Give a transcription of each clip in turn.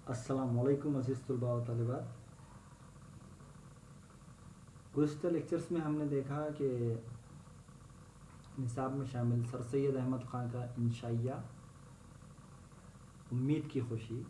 السلام علیکم عزیز طلباء و طالبات۔ گزشتہ لیکچرز میں ہم نے دیکھا کہ نصاب میں شامل سر سید احمد خان کا انشائیہ امید کی خوشی،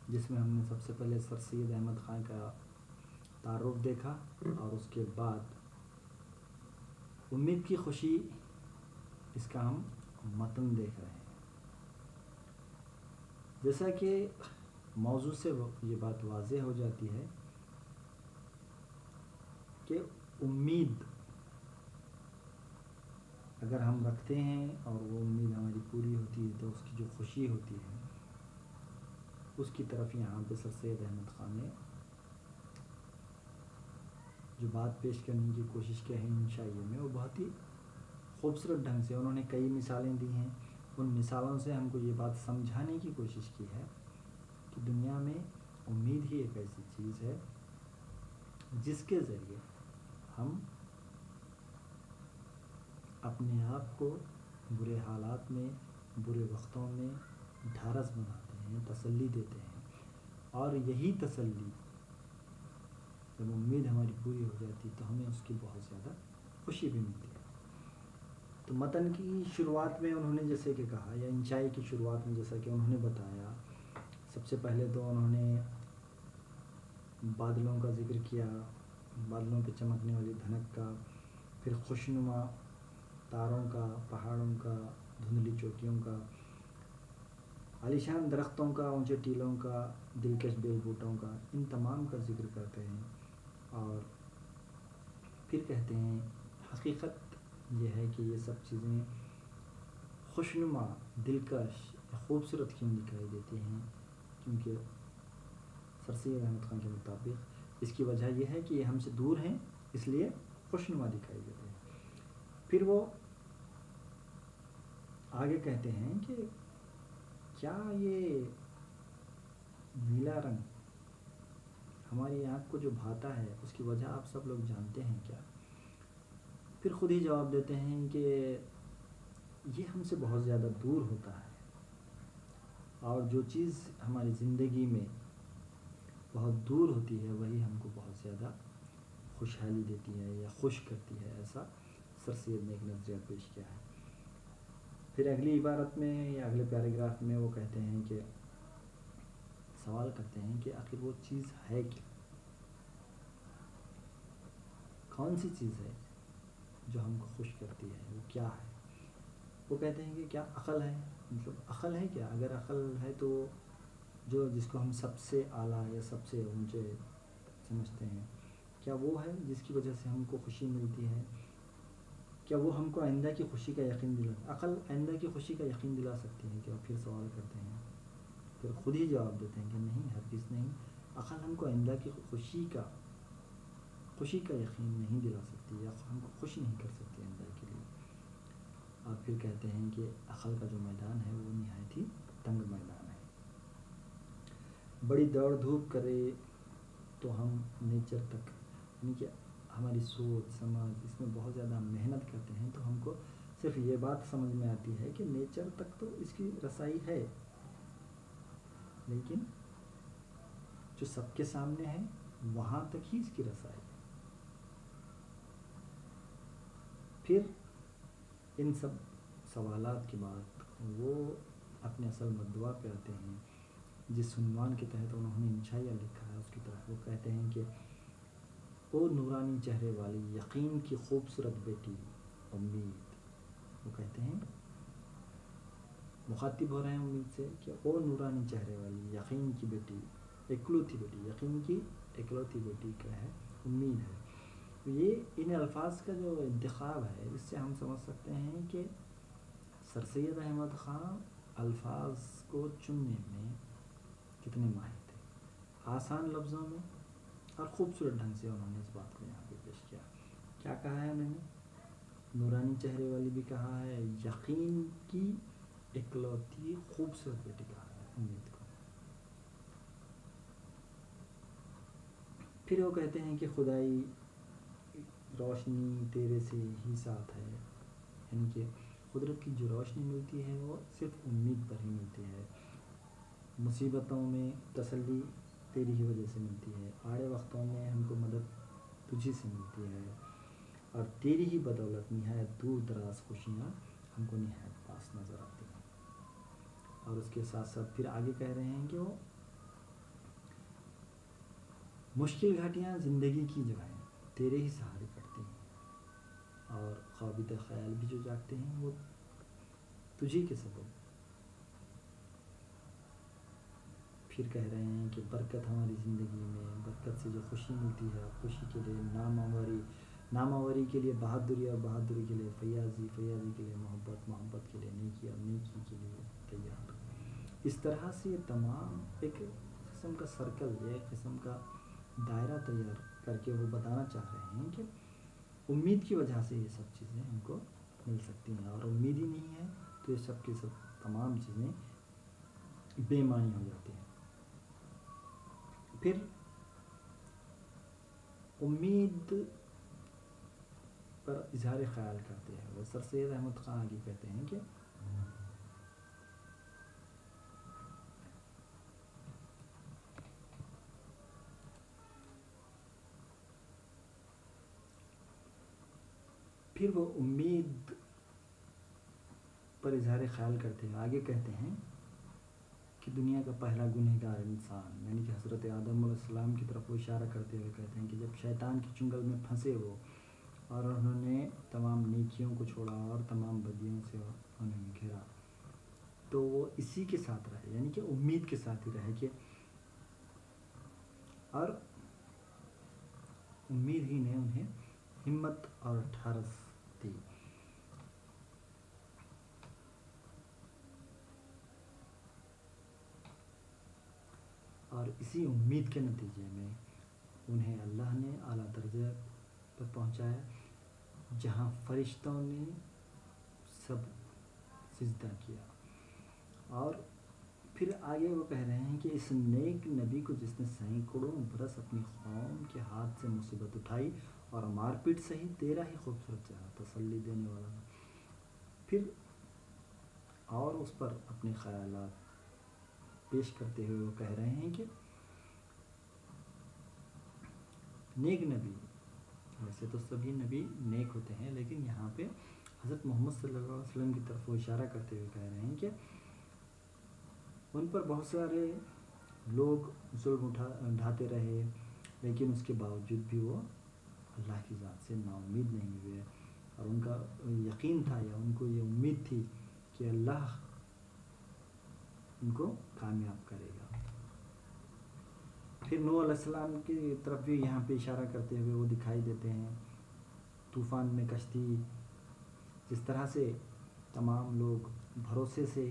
جس میں ہم نے سب سے پہلے سر سید احمد خان کا تعارف دیکھا اور اس کے بعد امید کی خوشی اس کا ہم متن دیکھ رہے ہیں۔ جیسا کہ موضوع سے یہ بات واضح ہو جاتی ہے کہ امید اگر ہم رکھتے ہیں اور وہ امید ہماری پوری ہوتی ہے تو اس کی جو خوشی ہوتی ہے اس کی طرف یہاں پہ سر سید احمد خان نے جو بات پیش کرنے کی کوشش کی ہے انشائیے میں، وہ بہت ہی خوبصورت ڈھنگ سے انہوں نے کئی مثالیں دی ہیں۔ ان مثالوں سے ہم کو یہ بات سمجھانے کی کوشش کی ہے کہ دنیا میں امید ہی ایک ایسی چیز ہے جس کے ذریعے ہم اپنے آپ کو برے حالات میں، برے وقتوں میں ڈھارس بناتے ہیں، تسلی دیتے ہیں، اور یہی تسلی جب امید ہماری پوری ہو جاتی تو ہمیں اس کی بہت زیادہ خوشی بھی ملتی ہے۔ تو متن کی شروعات میں انہوں نے جیسے کہ کہا، یا انشائی کی شروعات میں جیسا کہ انہوں نے بتایا، سب سے پہلے تو انہوں نے بادلوں کا ذکر کیا، بادلوں پہ چمکنے والی دھنک کا، پھر خوشنما تاروں کا، پہاڑوں کا، دھندلی چوٹیوں کا، عالیشان درختوں کا، اونچے ٹیلوں کا، دلکش بیل بوٹوں کا، ان تمام کا ذکر کرتے ہیں۔ اور پھر کہتے ہیں حقیقت یہ ہے کہ یہ سب چیزیں خوشنما، دلکش، خوبصورت کیوں دکھائی دیتی ہیں، کیونکہ سر سید احمد خان کے مطابق اس کی وجہ یہ ہے کہ یہ ہم سے دور ہیں، اس لیے خوشنما دکھائی دیتے ہیں۔ پھر وہ آگے کہتے ہیں کہ کیا یہ نیلا رنگ ہماری آنکھ کو جو بھاتا ہے اس کی وجہ آپ سب لوگ جانتے ہیں کیا؟ پھر خود ہی جواب دیتے ہیں کہ یہ ہم سے بہت زیادہ دور ہوتا ہے، اور جو چیز ہماری زندگی میں بہت دور ہوتی ہے وہی ہم کو بہت زیادہ خوشحالی دیتی ہے یا خوش کرتی ہے، ایسا سر سید نے ایک نظریہ پیش کیا ہے۔ پھر اگلی عبارت میں یا اگلے پیراگراف میں وہ کہتے ہیں کہ سوال کرتے ہیں کہ آخر وہ چیز ہے کیا، کون سی چیز ہے جو ہم کو خوش کرتی ہے، وہ کیا ہے؟ وہ کہتے ہیں کہ کیا عقل ہے؟ مطلب عقل ہے کیا؟ اگر عقل ہے تو جو جس کو ہم سب سے اعلیٰ یا سب سے اونچے سمجھتے ہیں، کیا وہ ہے جس کی وجہ سے ہم کو خوشی ملتی ہے؟ کیا وہ ہم کو آئندہ کی خوشی کا یقین عقل آئندہ کی خوشی کا یقین دلا سکتی ہے کیا؟ پھر سوال کرتے ہیں، پھر خود ہی جواب دیتے ہیں کہ نہیں، ہرگز نہیں، عقل ہم کو آئندہ کی خوشی کا یقین نہیں دلا سکتی یا ہم کو خوش نہیں کر سکتی آئندہ کے لیے۔ اور پھر کہتے ہیں کہ عقل کا جو میدان ہے وہ نہایت ہی تنگ میدان ہے، بڑی دوڑ دھوپ کرے تو ہم نیچر تک، یعنی کہ ہماری سوچ سمجھ اس میں بہت زیادہ محنت کرتے ہیں تو ہم کو صرف یہ بات سمجھ میں آتی ہے کہ نیچر تک تو اس کی رسائی ہے، لیکن جو سب کے سامنے ہے وہاں تک ہی اس کی رسائی ہے۔ پھر ان سب سوالات کے بعد وہ اپنے اصل مدعا پہ آتے ہیں، جس عنوان کے تحت انہوں نے انشائیہ لکھا ہے اس کی طرف۔ وہ کہتے ہیں کہ او نورانی چہرے والی یقین کی خوبصورت بیٹی امید، وہ کہتے ہیں مخاطب ہو رہے ہیں امید سے کہ او نورانی چہرے والی یقین کی بیٹی، اکلوتی بیٹی، یقین کی اکلوتی بیٹی کیا ہے؟ امید ہے۔ یہ ان الفاظ کا جو انتخاب ہے اس سے ہم سمجھ سکتے ہیں کہ سر سید احمد خان الفاظ کو چننے میں کتنے ماہر تھے، آسان لفظوں میں اور خوبصورت ڈھنگ سے انہوں نے اس بات کو یہاں پہ پیش کیا۔ کیا کہا ہے انہوں نے؟ نورانی چہرے والی بھی کہا ہے، یقین کی اکلوتی خوبصورت بیٹی کہا ہے امید کو۔ پھر وہ کہتے ہیں کہ خدائی روشنی تیرے سے ہی ساتھ ہے، یعنی کہ قدرت کی جو روشنی ملتی ہے وہ صرف امید پر ہی ملتی ہے۔ مصیبتوں میں تسلی تیری ہی وجہ سے ملتی ہے، آڑے وقتوں میں ہم کو مدد تجھی سے ملتی ہے، اور تیری ہی بدولت نہایت دور دراز خوشیاں ہم کو نہایت پاس نظر آتی ہیں۔ اور اس کے ساتھ ساتھ پھر آگے کہہ رہے ہیں کہ وہ مشکل گھاٹیاں زندگی کی جو ہیں تیرے ہی سہارے کرتی ہیں، اور خوابیدہ خیال بھی جو جاگتے ہیں وہ تجھی کے سبب۔ پھر کہہ رہے ہیں کہ برکت ہماری زندگی میں، برکت سے جو خوشی ملتی ہے، خوشی کے لیے نامآوری کے لیے بہادری، اور بہادری کے لیے فیاضی کے لیے محبت کے لیے نیکی، اور نیکی کے لیے تیار۔ اس طرح سے یہ تمام ایک قسم کا سرکل، ایک قسم کا دائرہ تیار کر کے وہ بتانا چاہ رہے ہیں کہ امید کی وجہ سے یہ سب چیزیں ہم کو مل سکتی ہیں، اور امید ہی نہیں ہے تو یہ سب کی سب تمام چیزیں بے معنی ہو جاتی ہیں۔ پھر امید پر اظہار خیال کرتے ہیں وہ سر سید احمد خان آگے کہتے ہیں کہ پھر وہ امید پر اظہار خیال کرتے ہیں، آگے کہتے ہیں کہ دنیا کا پہلا گنہگار انسان یعنی کہ حضرت آدم علیہ السلام کی طرف وہ اشارہ کرتے ہوئے کہتے ہیں کہ جب شیطان کی چنگل میں پھنسے وہ، اور انہوں نے تمام نیکیوں کو چھوڑا اور تمام بدیوں سے انہیں گھیرا، تو وہ اسی کے ساتھ رہے، یعنی کہ امید کے ساتھ ہی رہے، کہ اور امید ہی نے انہیں ہمت اور ٹھارس دی۔ اور اسی امید کے نتیجے میں انہیں اللہ نے اعلیٰ درجے پر پہنچایا، جہاں فرشتوں نے سب سجدہ کیا۔ اور پھر آگے وہ کہہ رہے ہیں کہ اس نیک نبی کو جس نے سینکڑوں برس اپنی قوم کے ہاتھ سے مصیبت اٹھائی اور مار پیٹ سہی، تیرا ہی خوبصورت چہرہ تسلی دینے والا تھا۔ پھر اور اس پر اپنے خیالات پیش کرتے ہوئے وہ کہہ رہے ہیں کہ نیک نبی، ویسے تو سبھی نبی نیک ہوتے ہیں، لیکن یہاں پہ حضرت محمد صلی اللہ علیہ وسلم کی طرف وہ اشارہ کرتے ہوئے کہہ رہے ہیں کہ ان پر بہت سارے لوگ ظلم ڈھاتے رہے، لیکن اس کے باوجود بھی وہ اللہ کی ذات سے نا امید نہیں ہوئے، اور ان کا یقین تھا یا ان کو یہ امید تھی کہ اللہ ان کو کامیاب کرے گا۔ پھر نوح علیہ السلام کی طرف بھی یہاں پہ اشارہ کرتے ہوئے وہ دکھائی دیتے ہیں، طوفان میں کشتی، جس طرح سے تمام لوگ بھروسے سے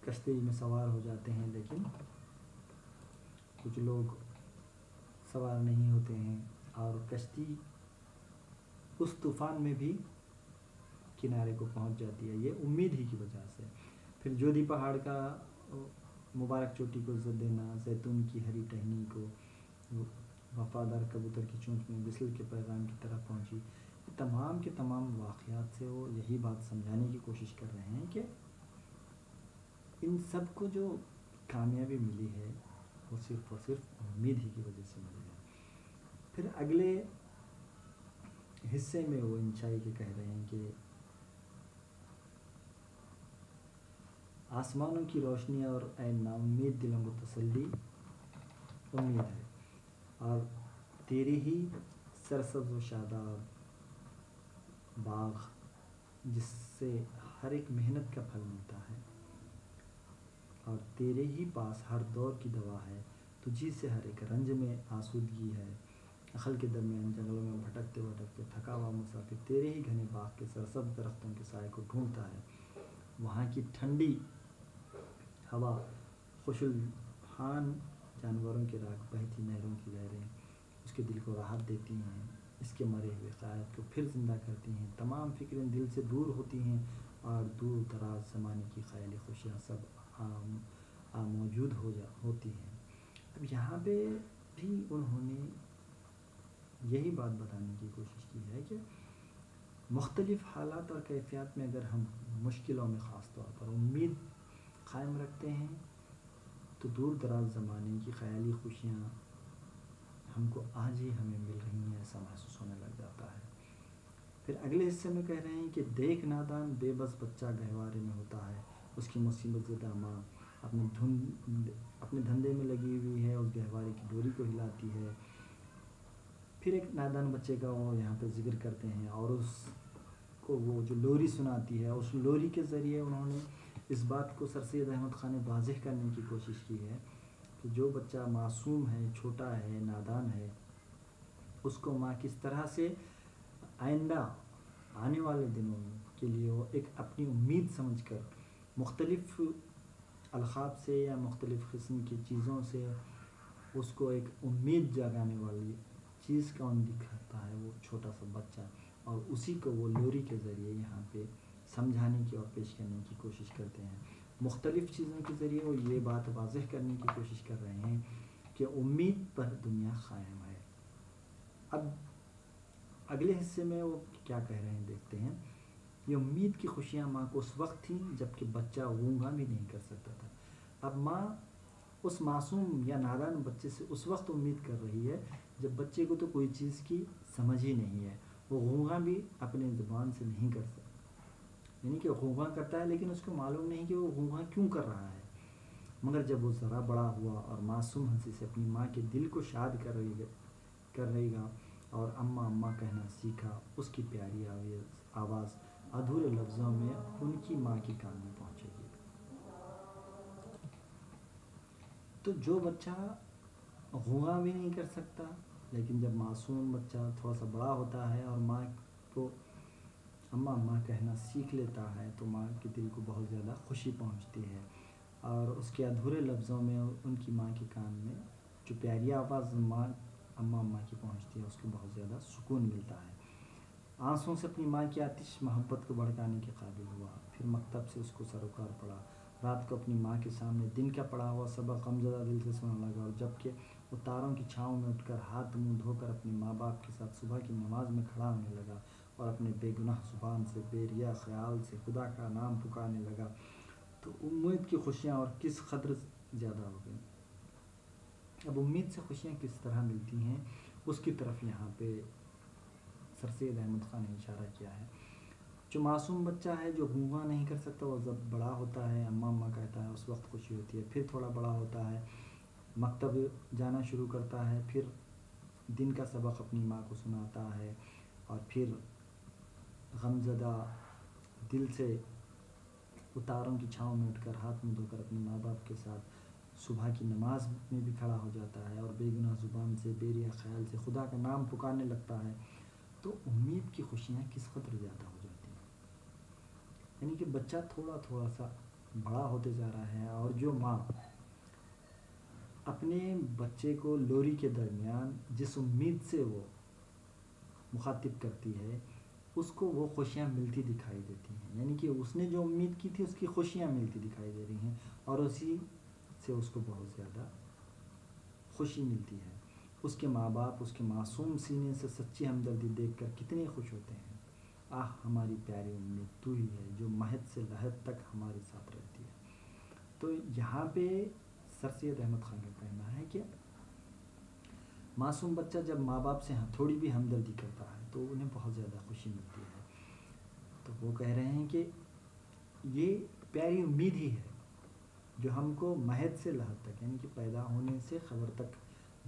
کشتی میں سوار ہو جاتے ہیں، لیکن کچھ لوگ سوار نہیں ہوتے ہیں، اور کشتی اس طوفان میں بھی کنارے کو پہنچ جاتی ہے، یہ امید ہی کی وجہ سے۔ پھر جودھی پہاڑ کا مبارک چوٹی کو عزت دینا، زیتون کی ہری ٹہنی کو وفادار کبوتر کی چونچ میں بسل کے پیغام کی طرح پہنچی، یہ تمام کے تمام واقعات سے وہ یہی بات سمجھانے کی کوشش کر رہے ہیں کہ ان سب کو جو کامیابی ملی ہے وہ صرف اور صرف امید ہی کی وجہ سے ملی ہے۔ پھر اگلے حصے میں وہ انشائی کے کہہ رہے ہیں کہ آسمانوں کی روشنی اور اے ناامید دلوں کو تسلی امید ہے، اور تیری ہی سرسبز و شاداب باغ جس سے ہر ایک محنت کا پھل ملتا ہے، اور تیرے ہی پاس ہر دور کی دوا ہے، تجھی سے ہر ایک رنج میں آسودگی ہے، عقل کے درمیان جنگلوں میں بھٹکتے بھٹکتے تھکا ہوا مسافر تیرے ہی گھنے باغ کے سرسبز درختوں کے سائے کو ڈھونڈتا ہے، وہاں کی ٹھنڈی ہوا، خوش الحان جانوروں کے راگ، بہتی نہروں کی لہریں اس کے دل کو راحت دیتی ہیں، اس کے مرے ہوئے خیالات کو پھر زندہ کرتی ہیں، تمام فکریں دل سے دور ہوتی ہیں، اور دور دراز زمانے کی خیالی خوشیاں سب موجود ہوتی ہیں۔ اب یہاں پہ بھی انہوں نے یہی بات بتانے کی کوشش کی ہے کہ مختلف حالات اور کیفیات میں اگر ہم مشکلوں میں خاص طور پر امید قائم رکھتے ہیں تو دور دراز زمانے کی خیالی خوشیاں ہم کو آج ہی ہمیں مل رہی ہیں ایسا محسوس ہونے لگ جاتا ہے۔ پھر اگلے حصے میں کہہ رہے ہیں کہ دیکھ نادان بے بس بچہ گہوارے میں ہوتا ہے، اس کی مصیبت زدہ ماں اپنے دھندے میں لگی ہوئی ہے، اس گہوارے کی ڈوری کو ہلاتی ہے۔ پھر ایک نادان بچے کا وہ یہاں پہ ذکر کرتے ہیں، اور اس کو وہ جو لوری سناتی ہے، اس لوری کے ذریعے انہوں نے اس بات کو سر سید احمد خان نے واضح کرنے کی کوشش کی ہے کہ جو بچہ معصوم ہے، چھوٹا ہے، نادان ہے، اس کو ماں کس طرح سے آئندہ آنے والے دنوں کے لیے وہ ایک اپنی امید سمجھ کر مختلف القاب سے یا مختلف قسم کی چیزوں سے اس کو ایک امید جگانے والی چیز کون دکھاتا ہے، وہ چھوٹا سا بچہ، اور اسی کو وہ لوری کے ذریعے یہاں پہ سمجھانے کی اور پیش کرنے کی کوشش کرتے ہیں۔ مختلف چیزوں کے ذریعے وہ یہ بات واضح کرنے کی کوشش کر رہے ہیں کہ امید پر دنیا قائم ہے۔ اب اگلے حصے میں وہ کیا کہہ رہے ہیں دیکھتے ہیں۔ یہ امید کی خوشیاں ماں کو اس وقت تھیں جب کہ بچہ گونگا بھی نہیں کر سکتا تھا۔ اب ماں اس معصوم یا نادان بچے سے اس وقت امید کر رہی ہے جب بچے کو تو کوئی چیز کی سمجھ ہی نہیں ہے، وہ گونگا بھی اپنے زبان سے نہیں کر سکتا، یعنی کہ گونگا کرتا ہے لیکن اس کو معلوم نہیں کہ وہ گونگا کیوں کر رہا ہے۔ مگر جب وہ ذرا بڑا ہوا اور معصوم ہنسی سے اپنی ماں کے دل کو شاد کر رہے گا اور اماں اماں کہنا سیکھا، اس کی پیاری آواز ادھورے لفظوں میں ان کی ماں کی کان میں پہنچے گی۔ تو جو بچہ گونگا بھی نہیں کر سکتا، لیکن جب معصوم بچہ تھوڑا سا بڑا ہوتا ہے اور ماں کو اماں اماں کہنا سیکھ لیتا ہے تو ماں کے دل کو بہت زیادہ خوشی پہنچتی ہے، اور اس کے ادھورے لفظوں میں ان کی ماں کے کان میں جو پیاری آواز ماں اماں اماں کی پہنچتی ہے اس کو بہت زیادہ سکون ملتا ہے۔ آنسوں سے اپنی ماں کی آتش محبت کو بھڑکانے کے قابل ہوا، پھر مکتب سے اس کو سروکار پڑا، رات کو اپنی ماں کے سامنے دن کا پڑھا ہوا سبق غمزدہ دل سے سننے لگا، اور جب کہ وہ تاروں کی چھاؤں میں اٹھ کر ہاتھ منہ دھو کر اپنے ماں باپ کے ساتھ صبح کی نماز میں کھڑا ہونے لگا اور اپنے بے گناہ زبان سے بے ریا خیال سے خدا کا نام پکارنے لگا، تو امید کی خوشیاں اور کس قدر زیادہ ہو گئیں۔ اب امید سے خوشیاں کس طرح ملتی ہیں اس کی طرف یہاں پہ سر سید احمد خان نے اشارہ کیا ہے۔ جو معصوم بچہ ہے جو گونگا نہیں کر سکتا، وہ جب بڑا ہوتا ہے اماں اماں کہتا ہے اس وقت خوشی ہوتی ہے، پھر تھوڑا بڑا ہوتا ہے مکتب جانا شروع کرتا ہے، پھر دن کا سبق اپنی ماں کو سناتا ہے، اور پھر غمزدہ دل سے اتاروں کی چھاؤں میں اٹھ کر ہاتھ منہ دھو کر اپنے ماں باپ کے ساتھ صبح کی نماز میں بھی کھڑا ہو جاتا ہے، اور بے گناہ زبان سے بے ریا خیال سے خدا کا نام پکارنے لگتا ہے، تو امید کی خوشیاں کس قدر زیادہ ہو جاتی ہیں۔ یعنی کہ بچہ تھوڑا تھوڑا سا بڑا ہوتے جا رہا ہے، اور جو ماں اپنے بچے کو لوری کے درمیان جس امید سے وہ مخاطب کرتی ہے اس کو وہ خوشیاں ملتی دکھائی دیتی ہیں، یعنی کہ اس نے جو امید کی تھی اس کی خوشیاں ملتی دکھائی دے رہی ہیں، اور اسی سے اس کو بہت زیادہ خوشی ملتی ہے۔ اس کے ماں باپ اس کے معصوم سینے سے سچی ہمدردی دیکھ کر کتنے خوش ہوتے ہیں۔ آہ ہماری پیاری امید تو ہی ہے جو مہد سے لحد تک ہمارے ساتھ رہتی ہے۔ تو یہاں پہ سر سید احمد خان کا کہنا ہے کہ معصوم بچہ جب ماں باپ سے تھوڑی بھی ہمدردی کرتا ہے تو انہیں بہت زیادہ خوشی ملتی ہے۔ تو وہ کہہ رہے ہیں کہ یہ پیاری امید ہی ہے جو ہم کو مہد سے لحد تک، یعنی کہ پیدا ہونے سے خبر تک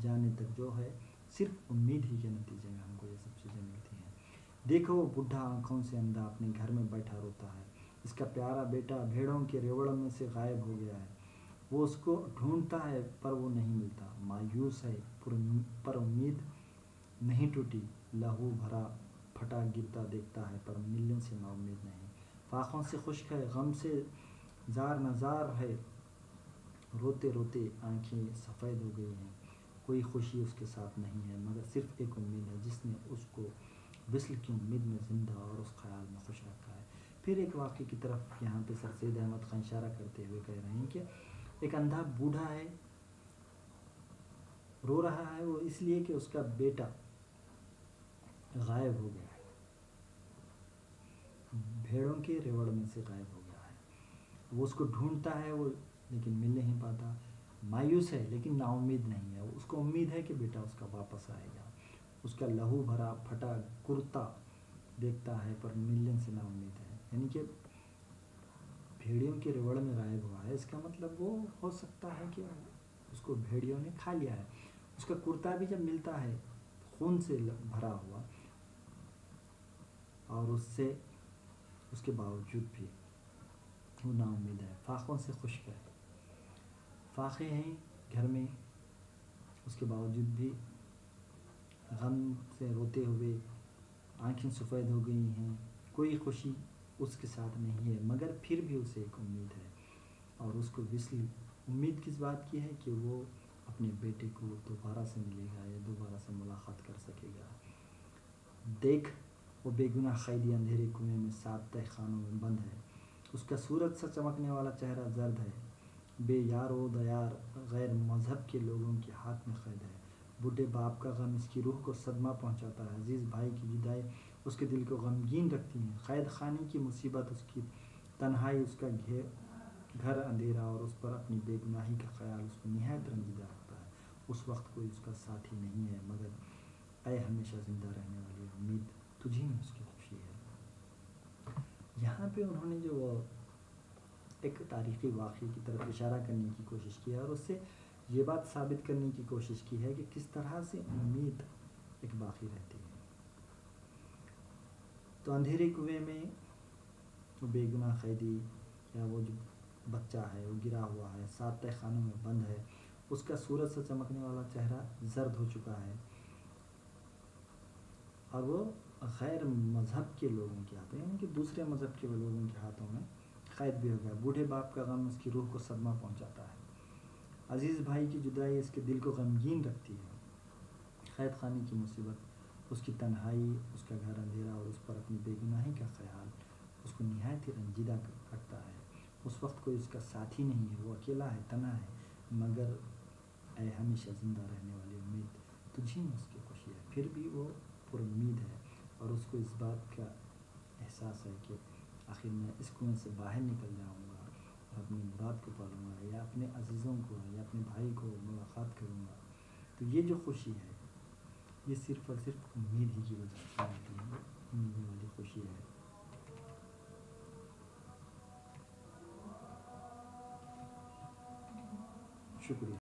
جانے تک جو ہے صرف امید ہی کے نتیجے میں ہم کو یہ سب چیزیں ملتی ہیں۔ دیکھو وہ بڈھا آنکھوں سے اندھا اپنے گھر میں بیٹھا روتا ہے، اس کا پیارا بیٹا بھیڑوں کے ریوڑ میں سے غائب ہو گیا ہے، وہ اس کو ڈھونڈتا ہے پر وہ نہیں ملتا، مایوس ہے پر امید نہیں ٹوٹی، لہو بھرا پھٹا گرتا دیکھتا ہے پر ملنے سے نا امید نہیں، فاقوں سے خشک ہے غم سے زار نزار ہے، روتے روتے آنکھیں سفید ہو گئی ہیں، کوئی خوشی اس کے ساتھ نہیں ہے مگر صرف ایک امید ہے جس نے اس کو وصل کی امید میں زندہ اور اس خیال میں خوش رکھا ہے۔ پھر ایک واقعے کی طرف یہاں پہ سر سید احمد خان اشارہ کرتے ہوئے کہہ رہے ہیں کہ ایک اندھا بوڑھا ہے، رو رہا ہے وہ اس لیے کہ اس کا بیٹا غائب ہو گیا ہے، بھیڑوں کے ریوڑ میں سے غائب ہو گیا ہے، وہ اس کو ڈھونڈتا ہے وہ لیکن مل نہیں پاتا، مایوس ہے لیکن نا امید نہیں ہے، اس کو امید ہے کہ بیٹا اس کا واپس آئے گا، اس کا لہو بھرا پھٹا کرتا دیکھتا ہے پر ملنے سے نا امید ہے، یعنی کہ بھیڑیوں کے ریوڑ میں غائب ہوا ہے، اس کا مطلب وہ ہو سکتا ہے کہ اس کو بھیڑیوں نے کھا لیا ہے، اس کا کرتا بھی جب ملتا ہے خون سے بھرا ہوا اور اس کے باوجود بھی وہ نا امید ہے، فاقوں سے خشک ہے، فاقے ہیں گھر میں اس کے باوجود بھی غم سے روتے ہوئے آنکھیں سفید ہو گئی ہیں، کوئی خوشی اس کے ساتھ نہیں ہے، مگر پھر بھی اسے ایک امید ہے، اور اس کو امید کس بات کی ہے کہ وہ اپنے بیٹے کو دوبارہ سے ملے گا یا دوبارہ سے ملاقات کر سکے گا۔ دیکھ وہ بے گناہ قیدی اندھیرے کنویں میں 7 تہہ خانوں میں بند ہے، اس کا سورج سا چمکنے والا چہرہ زرد ہے، بے یار و دیار غیر مذہب کے لوگوں کے ہاتھ میں قید ہے، بوڑھے باپ کا غم اس کی روح کو صدمہ پہنچاتا ہے، عزیز بھائی کی جدائی اس کے دل کو غمگین رکھتی ہے، قید خانے کی مصیبت اس کی تنہائی، اس کا گھر اندھیرا اور اس پر اپنی بے گناہی کا خیال اس کو نہایت رنجیدہ رکھتا ہے، اس وقت کوئی اس کا ساتھی نہیں ہے، مگر اے ہمیشہ زندہ رہنے والی امید، تجھی میں اس کی خوشی ہے۔ یہاں پہ انہوں نے جو ایک تاریخی واقعے کی طرف اشارہ کرنے کی کوشش کی ہے اور اس سے یہ بات ثابت کرنے کی کوشش کی ہے کہ کس طرح سے امید ایک باقی رہتی ہے۔ تو اندھیرے کنویں میں وہ بے گناہ قیدی یا وہ جو بچہ ہے وہ گرا ہوا ہے، 7 تہہ خانوں میں بند ہے، اس کا سورج سے چمکنے والا چہرہ زرد ہو چکا ہے اور وہ غیر مذہب کے لوگوں کے ہاتھوں یعنی کہ دوسرے مذہب کے لوگوں کے ہاتھوں میں قید بھی ہو گیا، بوڑھے باپ کا غم اس کی روح کو صدمہ پہنچاتا ہے، عزیز بھائی کی جدائی اس کے دل کو غمگین رکھتی ہے، قید خانے کی مصیبت اس کی تنہائی، اس کا گھر اندھیرا اور اس پر اپنی بے گناہی کا خیال اس کو نہایت ہی رنجیدہ رکھتا ہے، اس وقت کوئی اس کا ساتھی نہیں ہے، وہ اکیلا ہے، تنہا ہے، مگر اے ہمیشہ زندہ رہنے والی امید، تجھی میں اس کی خوشی ہے، پھر بھی وہ پر امید ہے اور اس کو اس بات کا احساس ہے کہ آخر میں اس کنویں سے باہر نکل جاؤں گا اور اپنی مراد کو پالوں گا یا اپنے عزیزوں کو یا اپنے بھائی کو ملاقات کروں گا، تو یہ جو خوشی ہے یہ صرف اور صرف امید ہی کی وجہ سے ملتی ہے، امید والی خوشی ہے۔ شکریہ۔